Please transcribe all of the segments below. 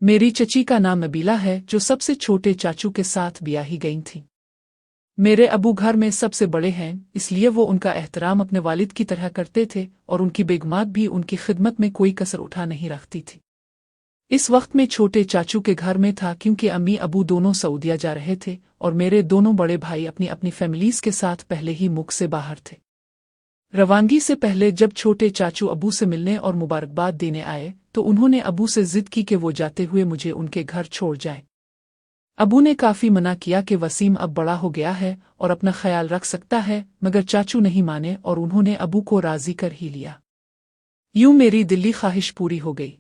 मेरी चची का नाम नबीला है, जो सबसे छोटे चाचू के साथ ब्याही गई थी। मेरे अबू घर में सबसे बड़े हैं, इसलिए वो उनका एहतराम अपने वालिद की तरह करते थे और उनकी बेगमात भी उनकी खिदमत में कोई कसर उठा नहीं रखती थी। इस वक्त में छोटे चाचू के घर में था, क्योंकि अम्मी अबू दोनों सऊदिया जा रहे थे और मेरे दोनों बड़े भाई अपनी अपनी फैमिलीज के साथ पहले ही मुल्क से बाहर थे। रवानगी से पहले जब छोटे चाचू अबू से मिलने और मुबारकबाद देने आए तो उन्होंने अबू से जिद की कि वो जाते हुए मुझे उनके घर छोड़ जाएं। अबू ने काफी मना किया कि वसीम अब बड़ा हो गया है और अपना ख्याल रख सकता है, मगर चाचू नहीं माने और उन्होंने अबू को राजी कर ही लिया। यूं मेरी दिली ख्वाहिश पूरी हो गई।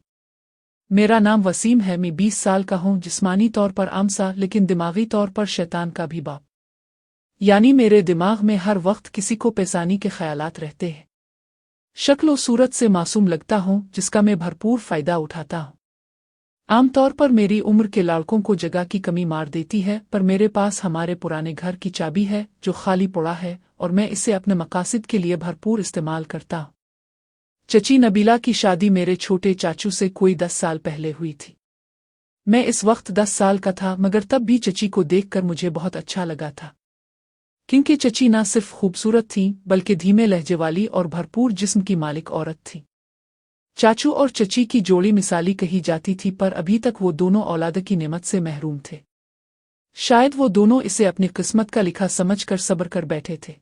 मेरा नाम वसीम है, मैं 20 साल का हूँ, जिस्मानी तौर पर आमसा लेकिन दिमागी तौर पर शैतान का भी बाप। यानी मेरे दिमाग में हर वक्त किसी को पेशानी के ख्यालात रहते हैं। शक्ल सूरत से मासूम लगता हूँ, जिसका मैं भरपूर फायदा उठाता हूँ। आमतौर पर मेरी उम्र के लड़कों को जगह की कमी मार देती है, पर मेरे पास हमारे पुराने घर की चाबी है जो खाली पड़ा है और मैं इसे अपने मकासद के लिए भरपूर इस्तेमाल करता हूँ। चची नबीला की शादी मेरे छोटे चाचू से कोई 10 साल पहले हुई थी। मैं इस वक्त 10 साल का था, मगर तब भी चची को देखकर मुझे बहुत अच्छा लगा था, क्योंकि चची न सिर्फ खूबसूरत थी बल्कि धीमे लहजे वाली और भरपूर जिस्म की मालिक औरत थी। चाचू और चची की जोड़ी मिसाली कही जाती थी, पर अभी तक वो दोनों औलाद की नेमत से महरूम थे। शायद वो दोनों इसे अपनी किस्मत का लिखा समझकर सब्र कर बैठे थे।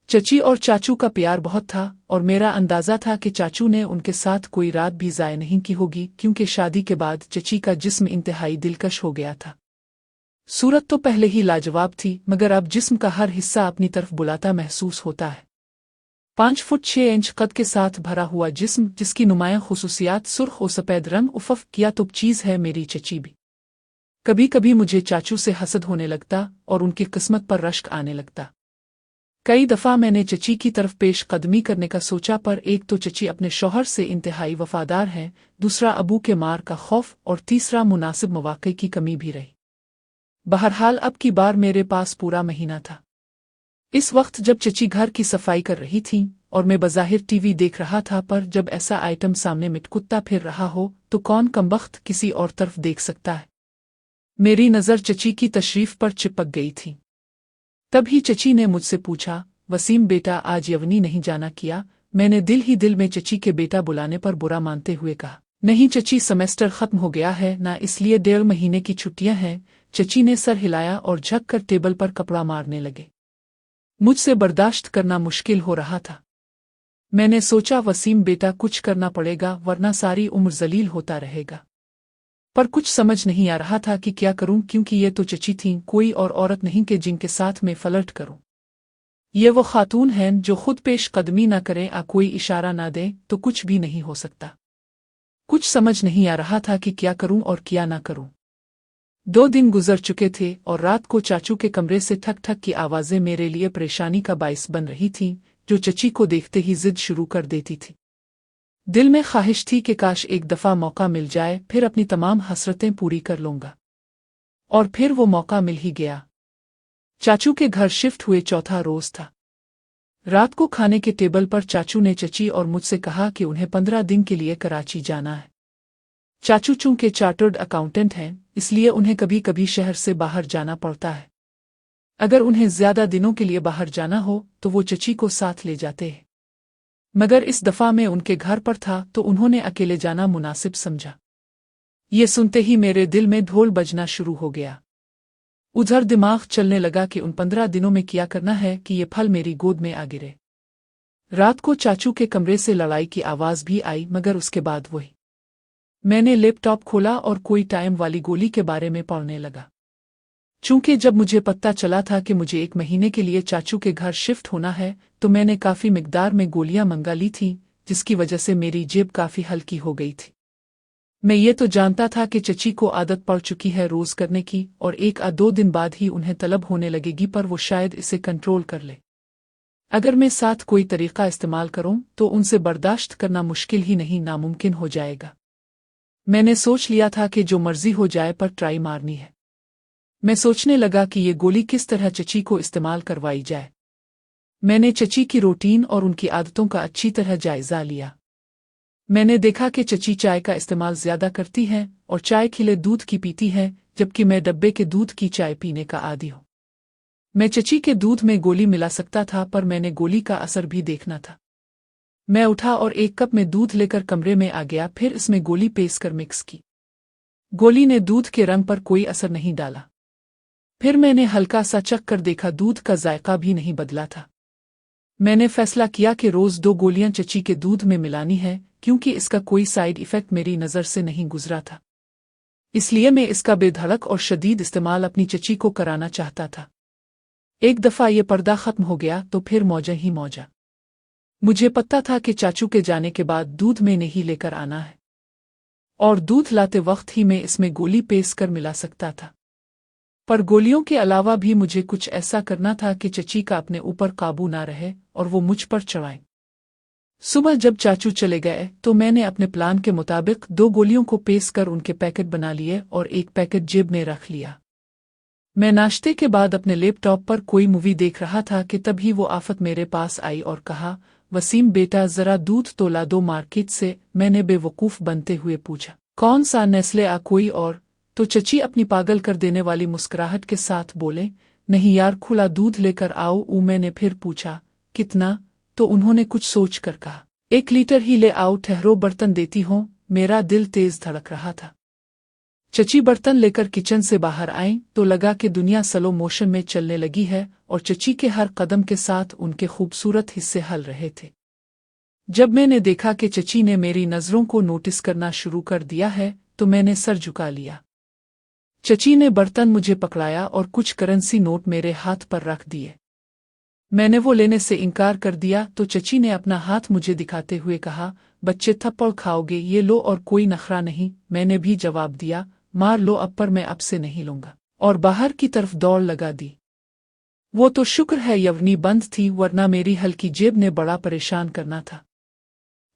चची और चाचू का प्यार बहुत था और मेरा अंदाजा था कि चाचू ने उनके साथ कोई रात भी ज़ाया नहीं की होगी, क्योंकि शादी के बाद चची का जिस्म इंतहाई दिलकश हो गया था। सूरत तो पहले ही लाजवाब थी, मगर अब जिस्म का हर हिस्सा अपनी तरफ बुलाता महसूस होता है। 5 फुट 6 इंच कद के साथ भरा हुआ जिस्म, जिसकी नुमायां खुसूसियात सुर्ख और सफ़ेद रंग, उफ़ क्या तो चीज़ है मेरी चची भी। कभी कभी मुझे चाचू से हसद होने लगता और उनकी किस्मत पर रश्क आने लगता। कई दफ़ा मैंने चची की तरफ पेश कदमी करने का सोचा, पर एक तो चची अपने शौहर से इंतहाई वफादार हैं, दूसरा अबू के मार का खौफ और तीसरा मुनासिब मौक़े की कमी भी रही। बहरहाल अब की बार मेरे पास पूरा महीना था। इस वक्त जब चची घर की सफाई कर रही थी और मैं बज़ाहिर टीवी देख रहा था, पर जब ऐसा आइटम सामने मिटकुत्ता फिर रहा हो तो कौन कमबख्त किसी और तरफ देख सकता है। मेरी नज़र चची की तशरीफ पर चिपक गई थी। तभी चची ने मुझसे पूछा, वसीम बेटा आज यवनी नहीं जाना किया? मैंने दिल ही दिल में चची के बेटा बुलाने पर बुरा मानते हुए कहा, नहीं चची, सेमेस्टर खत्म हो गया है ना, इसलिए 1.5 महीने की छुट्टियां हैं। चची ने सर हिलाया और झक कर टेबल पर कपड़ा मारने लगे। मुझसे बर्दाश्त करना मुश्किल हो रहा था। मैंने सोचा, वसीम बेटा कुछ करना पड़ेगा वरना सारी उम्र जलील होता रहेगा, पर कुछ समझ नहीं आ रहा था कि क्या करूं, क्योंकि ये तो चची थीं, कोई और औरत नहीं कि जिनके साथ मैं फ्लर्ट करूं। ये वो खातून हैं जो खुद पेश कदमी ना करें, कोई इशारा ना दें तो कुछ भी नहीं हो सकता। कुछ समझ नहीं आ रहा था कि क्या करूं और क्या ना करूं। 2 दिन गुजर चुके थे और रात को चाचू के कमरे से ठक ठक की आवाज़ें मेरे लिए परेशानी का बाइस बन रही थीं, जो चची को देखते ही जिद शुरू कर देती थी। दिल में ख्वाहिश थी कि काश एक दफ़ा मौका मिल जाए, फिर अपनी तमाम हसरतें पूरी कर लूँगा। और फिर वो मौका मिल ही गया। चाचू के घर शिफ्ट हुए चौथा रोज़ था। रात को खाने के टेबल पर चाचू ने चची और मुझसे कहा कि उन्हें 15 दिन के लिए कराची जाना है। चाचू चूंकि चार्टर्ड अकाउंटेंट हैं, इसलिए उन्हें कभी कभी शहर से बाहर जाना पड़ता है। अगर उन्हें ज्यादा दिनों के लिए बाहर जाना हो तो वो चची को साथ ले जाते हैं, मगर इस दफा मैं उनके घर पर था तो उन्होंने अकेले जाना मुनासिब समझा। ये सुनते ही मेरे दिल में ढोल बजना शुरू हो गया। उधर दिमाग चलने लगा कि उन 15 दिनों में क्या करना है कि ये फल मेरी गोद में आ गिरे। रात को चाचू के कमरे से लड़ाई की आवाज भी आई, मगर उसके बाद वही। मैंने लैपटॉप खोला और कोई टाइम वाली गोली के बारे में पढ़ने लगा। चूंकि जब मुझे पता चला था कि मुझे 1 महीने के लिए चाचू के घर शिफ्ट होना है, तो मैंने काफ़ी मिकदार में गोलियां मंगा ली थीं, जिसकी वजह से मेरी जेब काफ़ी हल्की हो गई थी। मैं ये तो जानता था कि चची को आदत पड़ चुकी है रोज़ करने की और 1 या 2 दिन बाद ही उन्हें तलब होने लगेगी, पर वो शायद इसे कंट्रोल कर ले। अगर मैं साथ कोई तरीक़ा इस्तेमाल करूं तो उनसे बर्दाश्त करना मुश्किल ही नहीं, नामुमकिन हो जाएगा। मैंने सोच लिया था कि जो मर्जी हो जाए पर ट्राई मारनी है। मैं सोचने लगा कि ये गोली किस तरह चची को इस्तेमाल करवाई जाए। मैंने चची की रूटीन और उनकी आदतों का अच्छी तरह जायजा लिया। मैंने देखा कि चची चाय का इस्तेमाल ज्यादा करती हैं और चाय खिले दूध की पीती हैं, जबकि मैं डब्बे के दूध की चाय पीने का आदी हूँ। मैं चची के दूध में गोली मिला सकता था, पर मैंने गोली का असर भी देखना था। मैं उठा और एक कप में दूध लेकर कमरे में आ गया, फिर इसमें गोली पेश कर मिक्स की। गोली ने दूध के रंग पर कोई असर नहीं डाला। फिर मैंने हल्का सा चख कर देखा, दूध का जायका भी नहीं बदला था। मैंने फैसला किया कि रोज 2 गोलियां चची के दूध में मिलानी है, क्योंकि इसका कोई साइड इफेक्ट मेरी नज़र से नहीं गुजरा था। इसलिए मैं इसका बेधड़क और शदीद इस्तेमाल अपनी चची को कराना चाहता था। एक दफ़ा ये पर्दा ख़त्म हो गया तो फिर मौजा ही मौजा। मुझे पता था कि चाचू के जाने के बाद दूध में नहीं लेकर आना है, और दूध लाते वक्त ही मैं इसमें गोली पेश कर मिला सकता था। पर गोलियों के अलावा भी मुझे कुछ ऐसा करना था कि चची का अपने ऊपर काबू ना रहे और वो मुझ पर चढ़ाए। सुबह जब चाचू चले गए तो मैंने अपने प्लान के मुताबिक 2 गोलियों को पेश कर उनके पैकेट बना लिए और एक पैकेट जेब में रख लिया। मैं नाश्ते के बाद अपने लैपटॉप पर कोई मूवी देख रहा था कि तभी वो आफत मेरे पास आई और कहा, वसीम बेटा ज़रा दूध तो ला दो मार्केट से। मैंने बेवकूफ़ बनते हुए पूछा, कौन सा, नेस्ले आ कोई और? तो चची अपनी पागल कर देने वाली मुस्कुराहट के साथ बोले, नहीं यार, खुला दूध लेकर आओ। मैंने फिर पूछा, कितना? तो उन्होंने कुछ सोच कर कहा, 1 लीटर ही ले आओ, ठहरो बर्तन देती हूँ। मेरा दिल तेज धड़क रहा था। चची बर्तन लेकर किचन से बाहर आईं तो लगा कि दुनिया स्लो मोशन में चलने लगी है और चची के हर कदम के साथ उनके खूबसूरत हिस्से हल रहे थे। जब मैंने देखा कि चची ने मेरी नज़रों को नोटिस करना शुरू कर दिया है तो मैंने सर झुका लिया। चची ने बर्तन मुझे पकड़ाया और कुछ करेंसी नोट मेरे हाथ पर रख दिए। मैंने वो लेने से इनकार कर दिया तो चची ने अपना हाथ मुझे दिखाते हुए कहा, बच्चे थप्पड़ खाओगे, ये लो, और कोई नखरा नहीं। मैंने भी जवाब दिया, मार लो अब, पर मैं अब से नहीं लूंगा, और बाहर की तरफ दौड़ लगा दी। वो तो शुक्र है यवनी बंद थी, वरना मेरी हल्की जेब ने बड़ा परेशान करना था।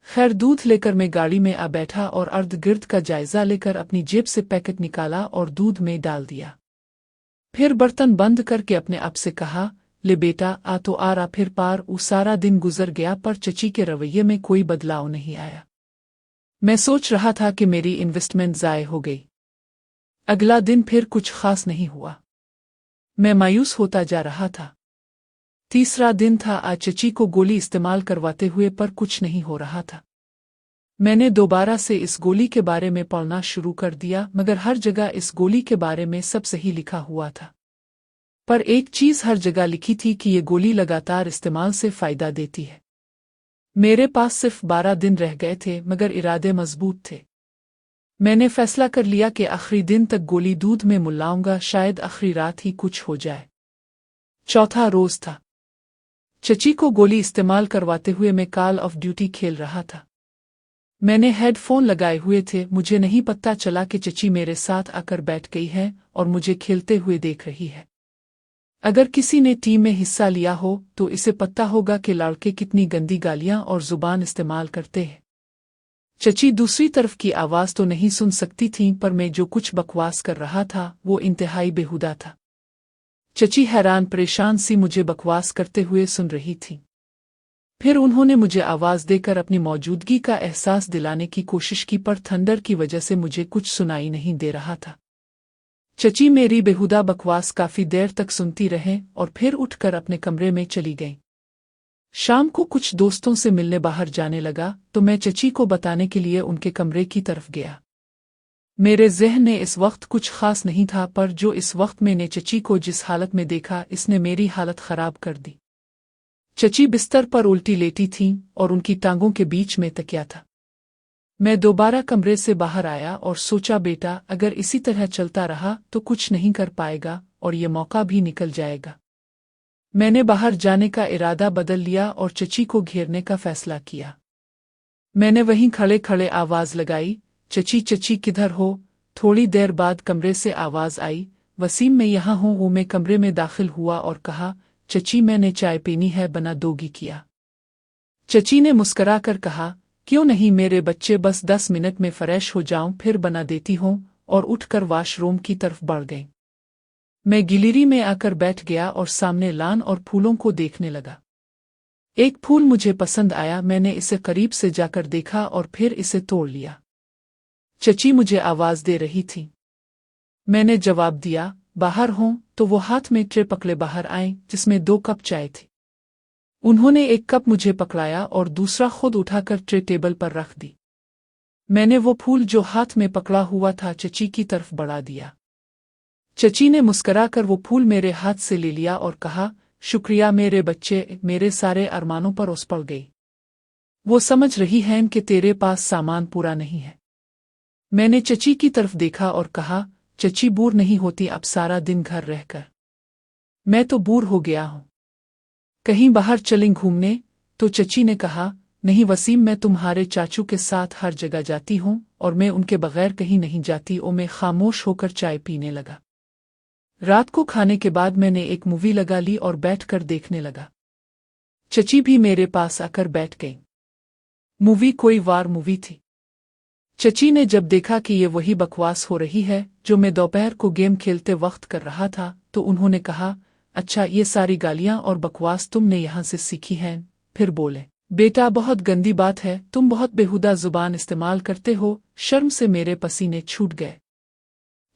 खैर, दूध लेकर मैं गाड़ी में आ बैठा और अर्ध गिर्द का जायजा लेकर अपनी जेब से पैकेट निकाला और दूध में डाल दिया। फिर बर्तन बंद करके अपने आप से कहा, ले बेटा, आ तो आ रहा। फिर पार सारा दिन गुजर गया पर चची के रवैये में कोई बदलाव नहीं आया। मैं सोच रहा था कि मेरी इन्वेस्टमेंट ज़ाय हो गई। अगला दिन फिर कुछ खास नहीं हुआ। मैं मायूस होता जा रहा था। तीसरा दिन था, आज चची को गोली इस्तेमाल करवाते हुए, पर कुछ नहीं हो रहा था। मैंने दोबारा से इस गोली के बारे में पढ़ना शुरू कर दिया, मगर हर जगह इस गोली के बारे में सब सही लिखा हुआ था। पर एक चीज़ हर जगह लिखी थी कि ये गोली लगातार इस्तेमाल से फ़ायदा देती है। मेरे पास सिर्फ 12 दिन रह गए थे, मगर इरादे मजबूत थे। मैंने फैसला कर लिया कि आखिरी दिन तक गोली दूध में मिलाऊंगा, शायद आखिरी रात ही कुछ हो जाए। चौथा रोज था। चची को गोली इस्तेमाल करवाते हुए मैं कॉल ऑफ ड्यूटी खेल रहा था। मैंने हेडफोन लगाए हुए थे। मुझे नहीं पता चला कि चची मेरे साथ आकर बैठ गई है और मुझे खेलते हुए देख रही है। अगर किसी ने टीम में हिस्सा लिया हो तो इसे पता होगा कि लड़के कितनी गंदी गालियां और जुबान इस्तेमाल करते हैं। चची दूसरी तरफ की आवाज़ तो नहीं सुन सकती थी, पर मैं जो कुछ बकवास कर रहा था वो इंतहाई बेहुदा था। चची हैरान परेशान सी मुझे बकवास करते हुए सुन रही थी। फिर उन्होंने मुझे आवाज़ देकर अपनी मौजूदगी का एहसास दिलाने की कोशिश की, पर थंडर की वजह से मुझे कुछ सुनाई नहीं दे रहा था। चची मेरी बेहुदा बकवास काफ़ी देर तक सुनती रहे और फिर उठकर अपने कमरे में चली गई। शाम को कुछ दोस्तों से मिलने बाहर जाने लगा तो मैं चची को बताने के लिए उनके कमरे की तरफ गया। मेरे ज़हन में इस वक्त कुछ खास नहीं था, पर जो इस वक्त मैंने चची को जिस हालत में देखा, इसने मेरी हालत ख़राब कर दी। चची बिस्तर पर उल्टी लेटी थीं और उनकी टांगों के बीच में तकिया था। मैं दोबारा कमरे से बाहर आया और सोचा, बेटा, अगर इसी तरह चलता रहा तो कुछ नहीं कर पाएगा और ये मौका भी निकल जाएगा। मैंने बाहर जाने का इरादा बदल लिया और चची को घेरने का फैसला किया। मैंने वहीं खड़े खड़े आवाज़ लगाई, चची चची किधर हो? थोड़ी देर बाद कमरे से आवाज़ आई, वसीम मैं यहाँ हूँ। वो मैं कमरे में दाखिल हुआ और कहा, चची मैंने चाय पीनी है, बना दोगी क्या? चची ने मुस्करा कर कहा, क्यों नहीं मेरे बच्चे, बस 10 मिनट में फ्रेश हो जाऊं फिर बना देती हूँ, और उठकर वॉशरूम की तरफ बढ़ गई। मैं गैलरी में आकर बैठ गया और सामने लान और फूलों को देखने लगा। एक फूल मुझे पसंद आया, मैंने इसे करीब से जाकर देखा और फिर इसे तोड़ लिया। चची मुझे आवाज दे रही थी। मैंने जवाब दिया, बाहर हों, तो वो हाथ में ट्रे पकड़े बाहर आए जिसमें 2 कप चाय थी। उन्होंने एक कप मुझे पकड़ाया और दूसरा खुद उठाकर ट्रे टेबल पर रख दी। मैंने वो फूल जो हाथ में पकड़ा हुआ था चची की तरफ बढ़ा दिया। चची ने मुस्कुराकर वो फूल मेरे हाथ से ले लिया और कहा, शुक्रिया मेरे बच्चे, मेरे सारे अरमानों पर उस पड़ गई। वो समझ रही हैं कि तेरे पास सामान पूरा नहीं है। मैंने चची की तरफ देखा और कहा, चची बूर नहीं होती अब सारा दिन घर रहकर। मैं तो बूर हो गया हूं। कहीं बाहर चलें घूमने? तो चची ने कहा, नहीं वसीम, मैं तुम्हारे चाचू के साथ हर जगह जाती हूं और मैं उनके बगैर कहीं नहीं जाती। और मैं खामोश होकर चाय पीने लगा। रात को खाने के बाद मैंने एक मूवी लगा ली और बैठकर देखने लगा। चची भी मेरे पास आकर बैठ गई। मूवी कोई वार मूवी थी। चची ने जब देखा कि ये वही बकवास हो रही है जो मैं दोपहर को गेम खेलते वक्त कर रहा था, तो उन्होंने कहा, अच्छा ये सारी गालियां और बकवास तुमने यहाँ से सीखी हैं? फिर बोले, बेटा बहुत गंदी बात है, तुम बहुत बेहुदा जुबान इस्तेमाल करते हो। शर्म से मेरे पसीने छूट गए।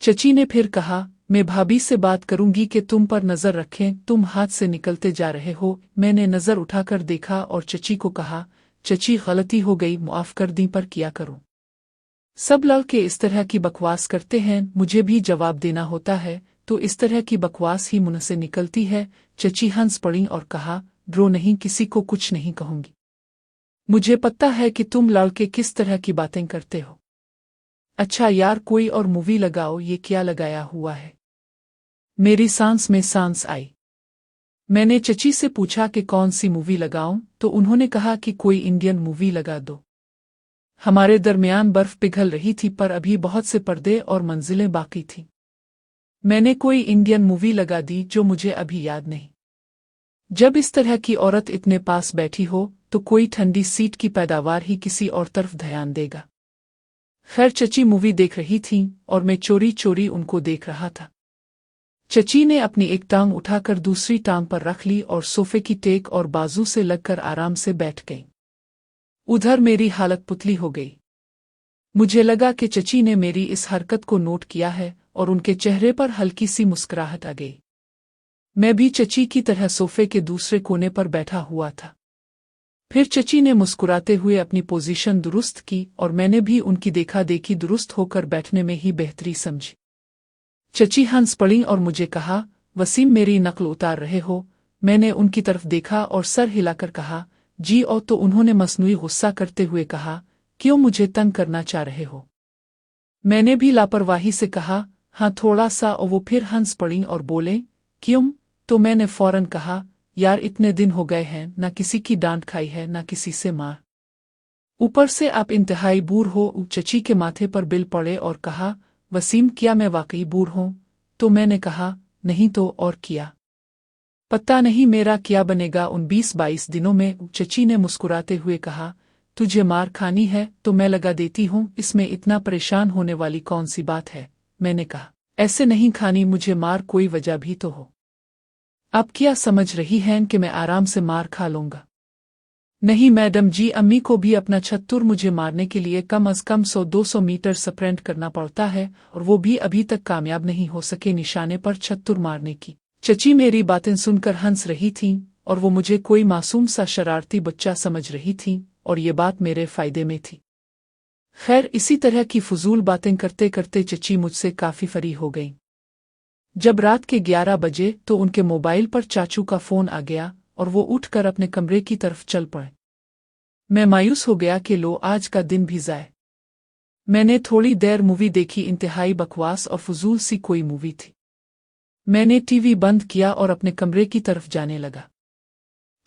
चची ने फिर कहा, मैं भाभी से बात करूंगी कि तुम पर नजर रखें, तुम हाथ से निकलते जा रहे हो। मैंने नजर उठाकर देखा और चची को कहा, चची गलती हो गई, माफ कर दी, पर किया करूं। सब लड़के इस तरह की बकवास करते हैं, मुझे भी जवाब देना होता है, तो इस तरह की बकवास ही मुंह से निकलती है। चची हंस पड़ी और कहा, ड्रो नहीं, किसी को कुछ नहीं कहूंगी। मुझे पता है कि तुम लड़के किस तरह की बातें करते हो। अच्छा यार, कोई और मूवी लगाओ, ये क्या लगाया हुआ है? मेरी सांस में सांस आई। मैंने चची से पूछा कि कौन सी मूवी लगाऊं, तो उन्होंने कहा कि कोई इंडियन मूवी लगा दो। हमारे दरमियान बर्फ पिघल रही थी, पर अभी बहुत से पर्दे और मंजिलें बाकी थीं। मैंने कोई इंडियन मूवी लगा दी जो मुझे अभी याद नहीं। जब इस तरह की औरत इतने पास बैठी हो तो कोई ठंडी सीट की पैदावार ही किसी और तरफ ध्यान देगा। खैर चची मूवी देख रही थीं और मैं चोरी चोरी उनको देख रहा था। चची ने अपनी एक टांग उठाकर दूसरी टांग पर रख ली और सोफे की टेक और बाजू से लगकर आराम से बैठ गई। उधर मेरी हालत पुतली हो गई। मुझे लगा कि चची ने मेरी इस हरकत को नोट किया है और उनके चेहरे पर हल्की सी मुस्कुराहट आ गई। मैं भी चची की तरह सोफे के दूसरे कोने पर बैठा हुआ था। फिर चची ने मुस्कुराते हुए अपनी पोजीशन दुरुस्त की और मैंने भी उनकी देखा देखी दुरुस्त होकर बैठने में ही बेहतरी समझी। चची हंस पड़ी और मुझे कहा, वसीम मेरी नकल उतार रहे हो? मैंने उनकी तरफ देखा और सर हिलाकर कहा, जी। और तो उन्होंने मसनूई गुस्सा करते हुए कहा, क्यों मुझे तंग करना चाह रहे हो? मैंने भी लापरवाही से कहा, हाँ थोड़ा सा। और वो फिर हंस पड़ी और बोले, क्यों? तो मैंने फौरन कहा, यार इतने दिन हो गए हैं, ना किसी की डांट खाई है ना किसी से मार, ऊपर से आप इंतहाई बूढ़ हो। चची के माथे पर बिल पड़े और कहा, वसीम क्या मैं वाकई बूढ़ हूं? तो मैंने कहा, नहीं तो और किया। पता नहीं मेरा क्या बनेगा उन 20-22 दिनों में। चची ने मुस्कुराते हुए कहा, तुझे मार खानी है तो मैं लगा देती हूँ, इसमें इतना परेशान होने वाली कौन सी बात है? मैंने कहा, ऐसे नहीं खानी मुझे मार, कोई वजह भी तो हो। अब क्या समझ रही हैं कि मैं आराम से मार खा लूंगा? नहीं मैडम जी, अम्मी को भी अपना छत्तुर मुझे मारने के लिए कम अज कम 100-200 मीटर स्प्रिंट करना पड़ता है और वो भी अभी तक कामयाब नहीं हो सके निशाने पर छत्तुर मारने की। चची मेरी बातें सुनकर हंस रही थीं और वो मुझे कोई मासूम सा शरारती बच्चा समझ रही थीं और ये बात मेरे फायदे में थी। खैर इसी तरह की फजूल बातें करते करते चची मुझसे काफी फरी हो गई। जब रात के 11 बजे तो उनके मोबाइल पर चाचू का फोन आ गया और वो उठकर अपने कमरे की तरफ चल पड़े। मैं मायूस हो गया कि लो आज का दिन भी जाए। मैंने थोड़ी देर मूवी देखी, इंतहाई बकवास और फजूल सी कोई मूवी थी। मैंने टीवी बंद किया और अपने कमरे की तरफ जाने लगा।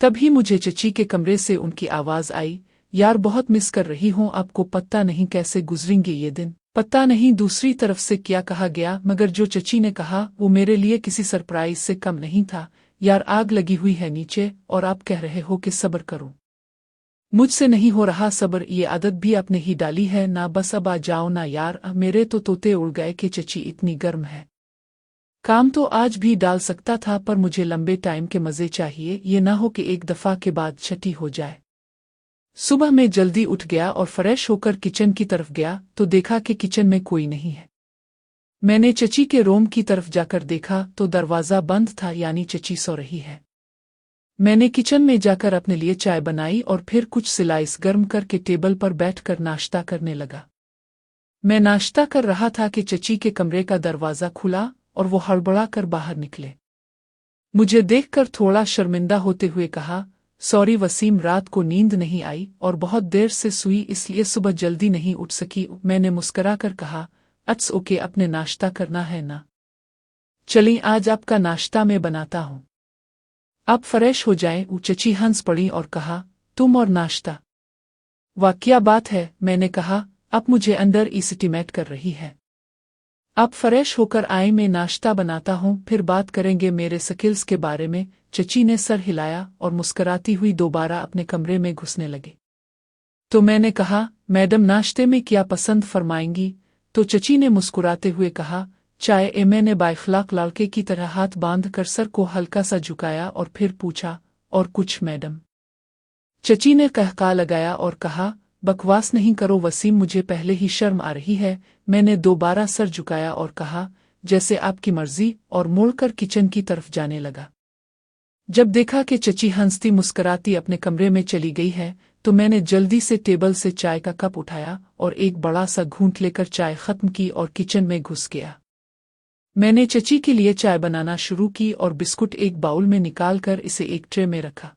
तभी मुझे चची के कमरे से उनकी आवाज आई, यार बहुत मिस कर रही हूं आपको, पता नहीं कैसे गुजरेंगे ये दिन। पता नहीं दूसरी तरफ से क्या कहा गया, मगर जो चची ने कहा वो मेरे लिए किसी सरप्राइज से कम नहीं था। यार आग लगी हुई है नीचे और आप कह रहे हो कि सब्र करूं। मुझसे नहीं हो रहा सब्र, ये आदत भी आपने ही डाली है ना, बस अब आ जाओ ना यार। मेरे तो तोते उड़ गए कि चची इतनी गर्म है। काम तो आज भी डाल सकता था, पर मुझे लंबे टाइम के मज़े चाहिए, ये ना हो कि एक दफ़ा के बाद छठी हो जाए। सुबह में जल्दी उठ गया और फ्रेश होकर किचन की तरफ गया तो देखा कि किचन में कोई नहीं है। मैंने चची के रूम की तरफ जाकर देखा तो दरवाज़ा बंद था, यानी चची सो रही है। मैंने किचन में जाकर अपने लिए चाय बनाई और फिर कुछ स्लाइस गर्म करके टेबल पर बैठकर नाश्ता करने लगा। मैं नाश्ता कर रहा था कि चची के कमरे का दरवाज़ा खुला और वो हड़बड़ा कर बाहर निकले। मुझे देखकर थोड़ा शर्मिंदा होते हुए कहा, सॉरी वसीम, रात को नींद नहीं आई और बहुत देर से सोई, इसलिए सुबह जल्दी नहीं उठ सकी। मैंने मुस्करा कर कहा, इट्स ओके, अपने नाश्ता करना है ना, चलिए आज आपका नाश्ता मैं बनाता हूँ, आप फ्रेश हो जाएं। चची हंस पड़ी और कहा, तुम और नाश्ता? वाह क्या बात है, मैंने कहा, अब मुझे अंदर एस्टिमेट कर रही है। आप फ्रेश होकर आए, मैं नाश्ता बनाता हूँ, फिर बात करेंगे मेरे स्किल्स के बारे में। चची ने सर हिलाया और मुस्कराती हुई दोबारा अपने कमरे में घुसने लगे। तो मैंने कहा, मैडम नाश्ते में क्या पसंद फरमाएंगी? तो चची ने मुस्कुराते हुए कहा, चाय। मैंने बाइखलाक लड़के की तरह हाथ बांध कर सर को हल्का सा झुकाया और फिर पूछा, और कुछ मैडम? चची ने कहका लगाया और कहा, बकवास नहीं करो वसीम, मुझे पहले ही शर्म आ रही है। मैंने दोबारा सर झुकाया और कहा, जैसे आपकी मर्जी, और मुड़कर किचन की तरफ जाने लगा। जब देखा कि चची हंसती मुस्कराती अपने कमरे में चली गई है तो मैंने जल्दी से टेबल से चाय का कप उठाया और एक बड़ा सा घूंट लेकर चाय खत्म की और किचन में घुस गया। मैंने चची के लिए चाय बनाना शुरू की और बिस्कुट एक बाउल में निकालकर इसे एक ट्रे में रखा।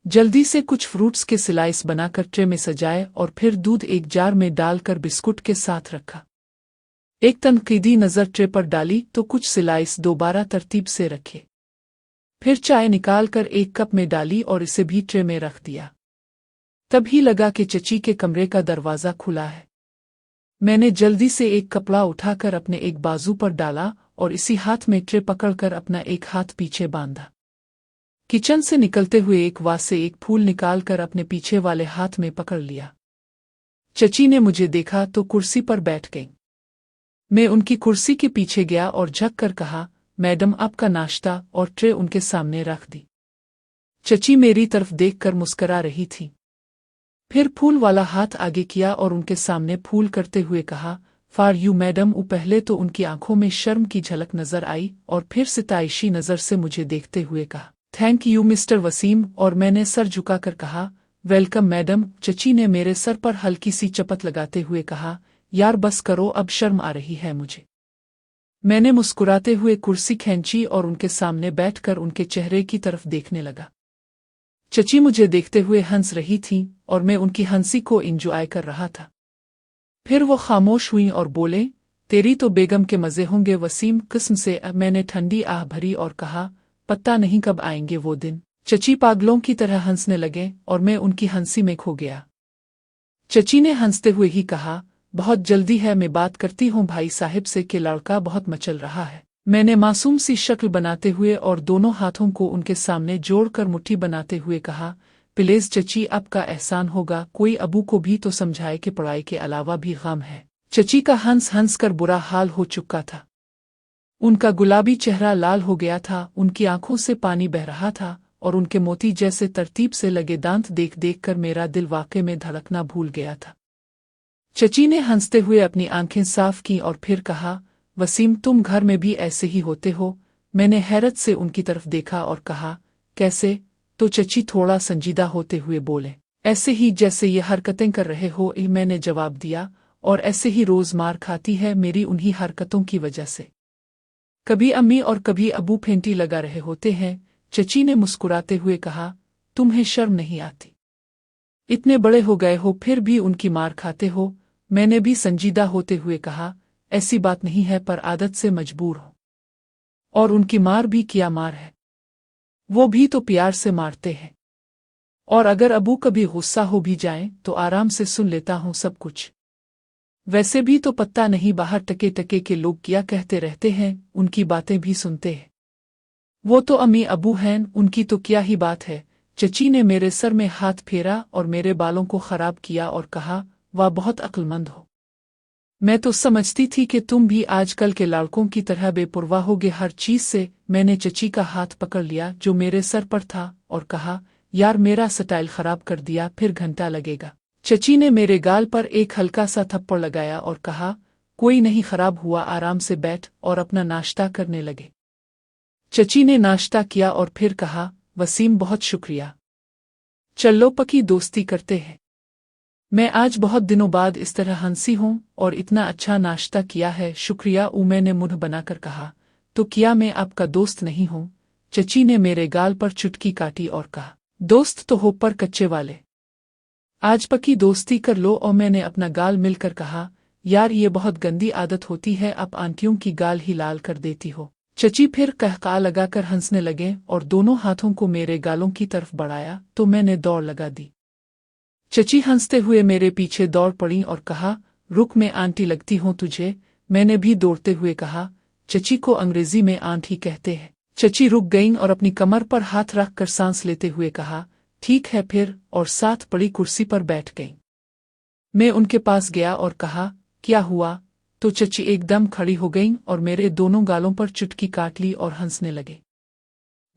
जल्दी से कुछ फ्रूट्स के स्लाइस बनाकर ट्रे में सजाए और फिर दूध एक जार में डालकर बिस्कुट के साथ रखा। एक तनकीदी नज़र ट्रे पर डाली तो कुछ स्लाइस दोबारा तरतीब से रखे। फिर चाय निकालकर एक कप में डाली और इसे भी ट्रे में रख दिया। तभी लगा कि चची के कमरे का दरवाज़ा खुला है। मैंने जल्दी से एक कपड़ा उठाकर अपने एक बाजू पर डाला और इसी हाथ में ट्रे पकड़कर अपना एक हाथ पीछे बांधा। किचन से निकलते हुए एक वास से एक फूल निकालकर अपने पीछे वाले हाथ में पकड़ लिया। चची ने मुझे देखा तो कुर्सी पर बैठ गई। मैं उनकी कुर्सी के पीछे गया और झक कर कहा, मैडम आपका नाश्ता, और ट्रे उनके सामने रख दी। चची मेरी तरफ देखकर मुस्करा रही थी। फिर फूल वाला हाथ आगे किया और उनके सामने फूल करते हुए कहा, फॉर यू मैडम। पहले तो उनकी आंखों में शर्म की झलक नजर आई और फिर सिताइशी नज़र से मुझे देखते हुए कहा, थैंक यू मिस्टर वसीम, और मैंने सर झुकाकर कहा, वेलकम मैडम। चची ने मेरे सर पर हल्की सी चपत लगाते हुए कहा, यार बस करो, अब शर्म आ रही है मुझे। मैंने मुस्कुराते हुए कुर्सी खींची और उनके सामने बैठकर उनके चेहरे की तरफ देखने लगा। चची मुझे देखते हुए हंस रही थीं और मैं उनकी हंसी को एंजॉय कर रहा था। फिर वो खामोश हुई और बोले, तेरी तो बेगम के मज़े होंगे वसीम, किस्म से। मैंने ठंडी आह भरी और कहा, पता नहीं कब आएंगे वो दिन। चची पागलों की तरह हंसने लगे और मैं उनकी हंसी में खो गया। चची ने हंसते हुए ही कहा, बहुत जल्दी है, मैं बात करती हूँ भाई साहब से कि लड़का बहुत मचल रहा है। मैंने मासूम सी शक्ल बनाते हुए और दोनों हाथों को उनके सामने जोड़कर मुट्ठी बनाते हुए कहा, प्लीज चची, आपका एहसान होगा, कोई अबू को भी तो समझाए कि पढ़ाई के अलावा भी गम है। चची का हंस हंस कर बुरा हाल हो चुका था। उनका गुलाबी चेहरा लाल हो गया था, उनकी आंखों से पानी बह रहा था और उनके मोती जैसे तरतीब से लगे दांत देख देख कर मेरा दिल वाकई में धड़कना भूल गया था। चची ने हंसते हुए अपनी आंखें साफ की और फिर कहा, वसीम तुम घर में भी ऐसे ही होते हो? मैंने हैरत से उनकी तरफ देखा और कहा, कैसे? तो चची थोड़ा संजीदा होते हुए बोले, ऐसे ही जैसे ये हरकतें कर रहे हो। मैंने जवाब दिया, और ऐसे ही रोज मार खाती है मेरी उन्हीं हरकतों की वजह से। कभी अम्मी और कभी अबू फेंटी लगा रहे होते हैं। चची ने मुस्कुराते हुए कहा, तुम्हें शर्म नहीं आती? इतने बड़े हो गए हो फिर भी उनकी मार खाते हो। मैंने भी संजीदा होते हुए कहा, ऐसी बात नहीं है, पर आदत से मजबूर हो। और उनकी मार भी क्या मार है, वो भी तो प्यार से मारते हैं। और अगर अबू कभी गुस्सा हो भी जाएं तो आराम से सुन लेता हूँ सब कुछ। वैसे भी तो पता नहीं बाहर टके टके के लोग क्या कहते रहते हैं, उनकी बातें भी सुनते हैं। वो तो अम्मी अबू हैं, उनकी तो क्या ही बात है। चची ने मेरे सर में हाथ फेरा और मेरे बालों को खराब किया और कहा, वाह बहुत अक्लमंद हो। मैं तो समझती थी कि तुम भी आजकल के लड़कों की तरह बेपरवाह होगे हर चीज से। मैंने चची का हाथ पकड़ लिया जो मेरे सर पर था और कहा, यार मेरा स्टाइल खराब कर दिया, फिर घंटा लगेगा। चची ने मेरे गाल पर एक हल्का सा थप्पड़ लगाया और कहा, कोई नहीं खराब हुआ, आराम से बैठ और अपना नाश्ता करने लगे। चची ने नाश्ता किया और फिर कहा, वसीम बहुत शुक्रिया, चलो पक्की दोस्ती करते हैं। मैं आज बहुत दिनों बाद इस तरह हंसी हूं और इतना अच्छा नाश्ता किया है। शुक्रिया, मैंने मुंह बनाकर कहा। तो क्या मैं आपका दोस्त नहीं हूं? चची ने मेरे गाल पर चुटकी काटी और कहा, दोस्त तो हो पर कच्चे वाले, आज पक्की दोस्ती कर लो। और मैंने अपना गाल मिलकर कहा, यार ये बहुत गंदी आदत होती है, आप आंटियों की गाल ही लाल कर देती हो। चची फिर कहका लगाकर हंसने लगे और दोनों हाथों को मेरे गालों की तरफ बढ़ाया तो मैंने दौड़ लगा दी। चची हंसते हुए मेरे पीछे दौड़ पड़ी और कहा, रुक, मैं आंटी लगती हूँ तुझे? मैंने भी दौड़ते हुए कहा, चची को अंग्रेजी में आंटी कहते हैं। चची रुक गईं और अपनी कमर पर हाथ रख कर सांस लेते हुए कहा, ठीक है फिर, और साथ पड़ी कुर्सी पर बैठ गईं। मैं उनके पास गया और कहा, क्या हुआ? तो चची एकदम खड़ी हो गईं और मेरे दोनों गालों पर चुटकी काट ली और हंसने लगे।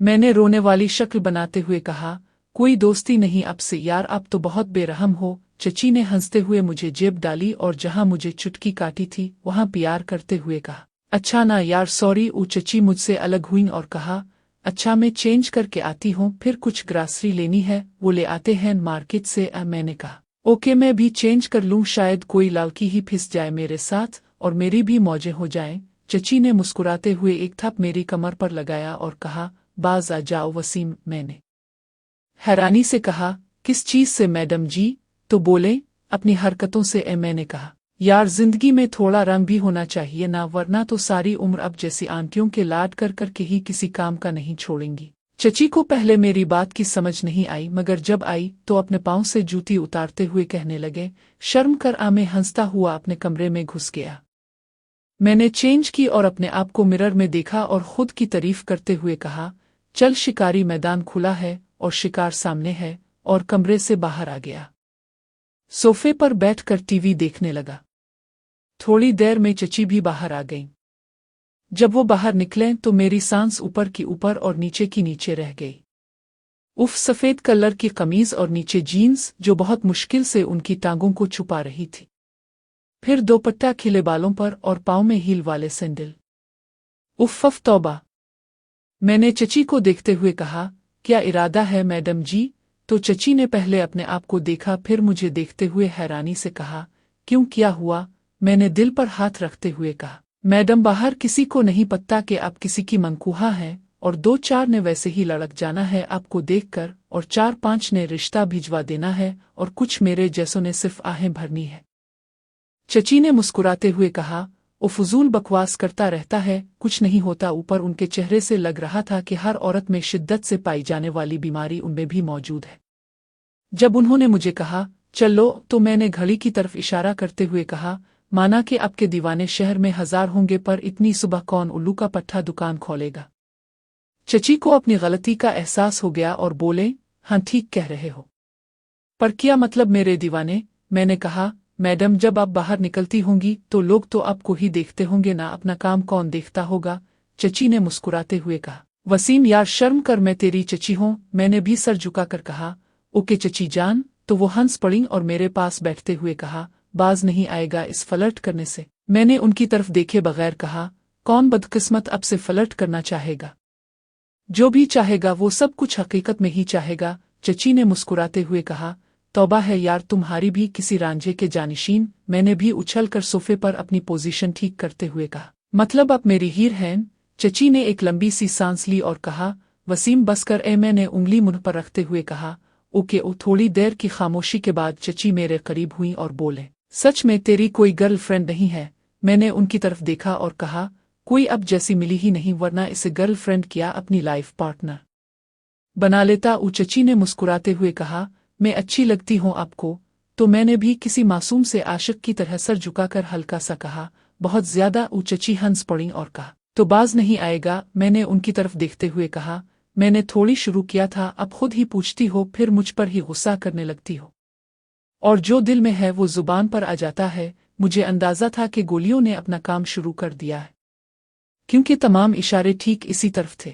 मैंने रोने वाली शक्ल बनाते हुए कहा, कोई दोस्ती नहीं अब से यार, आप तो बहुत बेरहम हो। चची ने हंसते हुए मुझे जेब डाली और जहां मुझे चुटकी काटी थी वहां प्यार करते हुए कहा, अच्छा ना यार, सॉरी। चची मुझसे अलग हुई और कहा, अच्छा मैं चेंज करके आती हूँ, फिर कुछ ग्रासरी लेनी है, वो ले आते हैं मार्केट से। मैंने कहा, ओके, मैं भी चेंज कर लूँ, शायद कोई लड़की ही फिस जाए मेरे साथ और मेरी भी मौजें हो जाएं। चची ने मुस्कुराते हुए एक थप मेरी कमर पर लगाया और कहा, बाज आ जाओ वसीम। मैंने हैरानी से कहा, किस चीज से मैडम जी? तो बोले, अपनी हरकतों से। मैंने कहा, यार जिंदगी में थोड़ा रंग भी होना चाहिए ना, वरना तो सारी उम्र अब जैसी आंटियों के लाड कर कर के ही किसी काम का नहीं छोड़ेंगी। चची को पहले मेरी बात की समझ नहीं आई, मगर जब आई तो अपने पांव से जूती उतारते हुए कहने लगे, शर्म कर आ। मैं हंसता हुआ अपने कमरे में घुस गया। मैंने चेंज की और अपने आप को मिरर में देखा और खुद की तारीफ करते हुए कहा, चल, शिकारी मैदान खुला है और शिकार सामने है, और कमरे से बाहर आ गया। सोफे पर बैठकर टीवी देखने लगा। थोड़ी देर में चची भी बाहर आ गईं। जब वो बाहर निकले तो मेरी सांस ऊपर की ऊपर और नीचे की नीचे रह गई। उफ, सफेद कलर की कमीज और नीचे जीन्स जो बहुत मुश्किल से उनकी टांगों को छुपा रही थी, फिर दोपट्टा खिले बालों पर और पाँव में हील वाले सैंडल। उफ तौबा। मैंने चची को देखते हुए कहा, क्या इरादा है मैडम जी? तो चची ने पहले अपने आप को देखा, फिर मुझे देखते हुए हैरानी से कहा, क्यों, क्या हुआ? मैंने दिल पर हाथ रखते हुए कहा, मैडम बाहर किसी को नहीं पता कि आप किसी की मनकूहा हैं, और 2-4 ने वैसे ही लड़क जाना है आपको देखकर, और 4-5 ने रिश्ता भिजवा देना है, और कुछ मेरे जैसों ने सिर्फ आहें भरनी है। चची ने मुस्कुराते हुए कहा, वो फजूल बकवास करता रहता है, कुछ नहीं होता। ऊपर उनके चेहरे से लग रहा था कि हर औरत में शिद्दत से पाई जाने वाली बीमारी उनमें भी मौजूद है। जब उन्होंने मुझे कहा, चलो, तो मैंने घड़ी की तरफ इशारा करते हुए कहा, माना कि आपके दीवाने शहर में 1000 होंगे, पर इतनी सुबह कौन उल्लू का पट्टा दुकान खोलेगा? चची को अपनी गलती का एहसास हो गया और बोले, हाँ ठीक कह रहे हो, पर क्या मतलब मेरे दीवाने? मैंने कहा, मैडम जब आप बाहर निकलती होंगी तो लोग तो आपको ही देखते होंगे ना, अपना काम कौन देखता होगा? चची ने मुस्कुराते हुए कहा, वसीम यार शर्म कर, मैं तेरी चची हूँ। मैंने भी सर झुकाकर कहा, ओके चची जान। तो वो हंस पड़ी और मेरे पास बैठते हुए कहा, बाज नहीं आएगा इस फ्लर्ट करने से। मैंने उनकी तरफ देखे बगैर कहा, कौन बदकिस्मत अब से फ्लर्ट करना चाहेगा? जो भी चाहेगा वो सब कुछ हकीकत में ही चाहेगा। चची ने मुस्कुराते हुए कहा, तौबा है यार, तुम्हारी भी किसी रांझे के जानिशीन। मैंने भी उछल कर सोफे पर अपनी पोजीशन ठीक करते हुए कहा, मतलब आप मेरी हीर हैं? चची ने एक लंबी सी सांस ली और कहा, वसीम बस कर। मैंने उंगली मुंह पर रखते हुए कहा, ओके। थोड़ी देर की खामोशी के बाद चची मेरे करीब हुई और बोले, सच में तेरी कोई गर्ल फ्रेंड नहीं है? मैंने उनकी तरफ देखा और कहा, कोई अब जैसी मिली ही नहीं, वरना इसे गर्ल फ्रेंड क्या अपनी लाइफ पार्टनर बना लेता। चची ने मुस्कुराते हुए कहा, मैं अच्छी लगती हूँ आपको? तो मैंने भी किसी मासूम से आशिक की तरह सर झुकाकर हल्का सा कहा, बहुत ज्यादा। चची हंस पड़ी और कहा, तो बाज नहीं आएगा? मैंने उनकी तरफ देखते हुए कहा, मैंने थोड़ी शुरू किया था, अब खुद ही पूछती हो, फिर मुझ पर ही गुस्सा करने लगती हो, और जो दिल में है वो जुबान पर आ जाता है। مجھے اندازہ تھا کہ گولیوں نے اپنا کام شروع کر دیا ہے، کیونکہ تمام اشارے ٹھیک اسی طرف تھے۔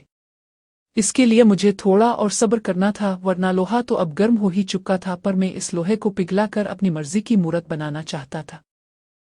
اس کے لیے مجھے تھوڑا اور صبر کرنا تھا، ورنہ لوہا تو اب گرم ہو ہی چکا تھا، پر میں اس لوہے کو پگھلا کر اپنی مرضی کی مورت بنانا چاہتا تھا۔